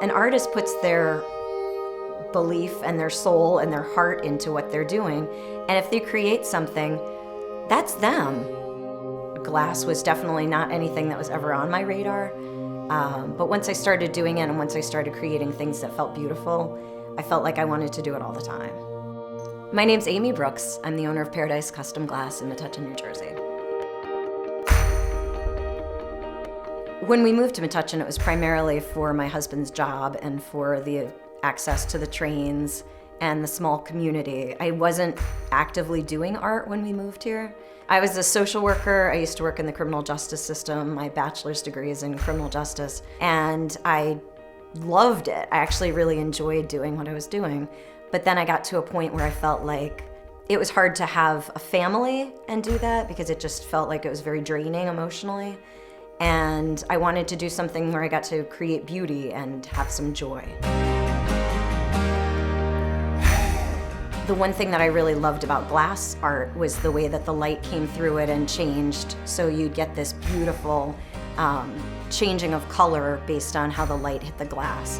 An artist puts their belief and their soul and their heart into what they're doing, and if they create something, that's them. Glass was definitely not anything that was ever on my radar, but once I started doing it and once I started creating things that felt beautiful, I felt like I wanted to do it all the time. My name's Amy Brooks. I'm the owner of Paradise Custom Glass in Metuchen, New Jersey. When we moved to Metuchen, it was primarily for my husband's job and for the access to the trains and the small community. I wasn't actively doing art when we moved here. I was a social worker. I used to work in the criminal justice system. My bachelor's degree is in criminal justice, and I loved it. I actually really enjoyed doing what I was doing. But then I got to a point where I felt like it was hard to have a family and do that because it just felt like it was very draining emotionally. And I wanted to do something where I got to create beauty and have some joy. The one thing that I really loved about glass art was the way that the light came through it and changed. So you'd get this beautiful changing of color based on how the light hit the glass.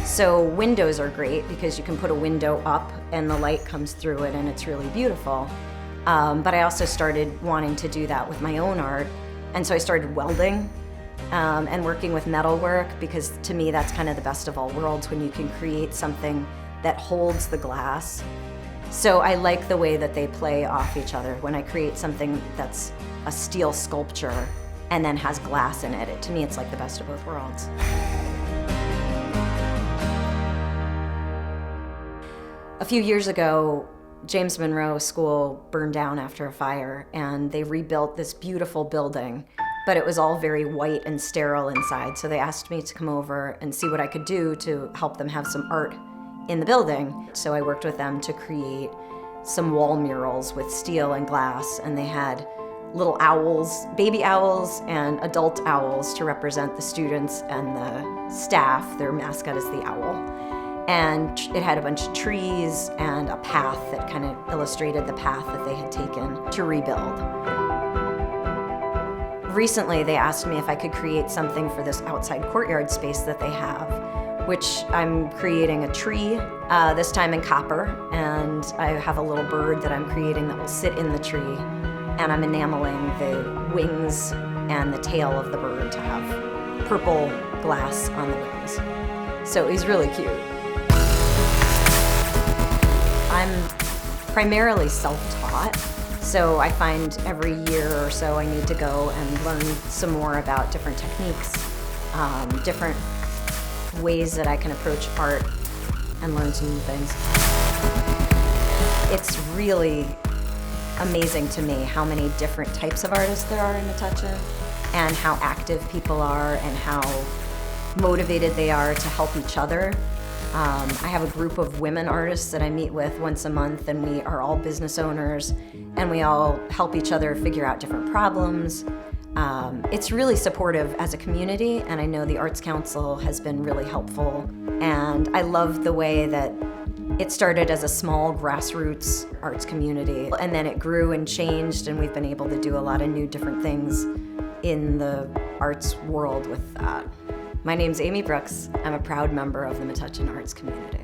So windows are great because you can put a window up and the light comes through it and it's really beautiful. But I also started wanting to do that with my own art. And so I started welding and working with metalwork, because to me that's kind of the best of all worlds when you can create something that holds the glass. So I like the way that they play off each other. When I create something that's a steel sculpture and then has glass in it, to me it's like the best of both worlds. A few years ago, James Monroe School burned down after a fire, and they rebuilt this beautiful building, but it was all very white and sterile inside. So they asked me to come over and see what I could do to help them have some art in the building. So I worked with them to create some wall murals with steel and glass, and they had little owls, baby owls and adult owls to represent the students and the staff. Their mascot is the owl. And it had a bunch of trees and a path that kind of illustrated the path that they had taken to rebuild. Recently, they asked me if I could create something for this outside courtyard space that they have, which I'm creating a tree, this time in copper, and I have a little bird that I'm creating that will sit in the tree, and I'm enameling the wings and the tail of the bird to have purple glass on the wings. So he's really cute. I'm primarily self-taught, so I find every year or so I need to go and learn some more about different techniques, different ways that I can approach art and learn some new things. It's really amazing to me how many different types of artists there are in Metuchen, and how active people are and how motivated they are to help each other. I have a group of women artists that I meet with once a month, and we are all business owners, and we all help each other figure out different problems. It's really supportive as a community, and I know the Arts Council has been really helpful. And I love the way that it started as a small grassroots arts community, and then it grew and changed, and we've been able to do a lot of new different things in the arts world with that. My name's Amy Brooks. I'm a proud member of the Metuchen Arts community.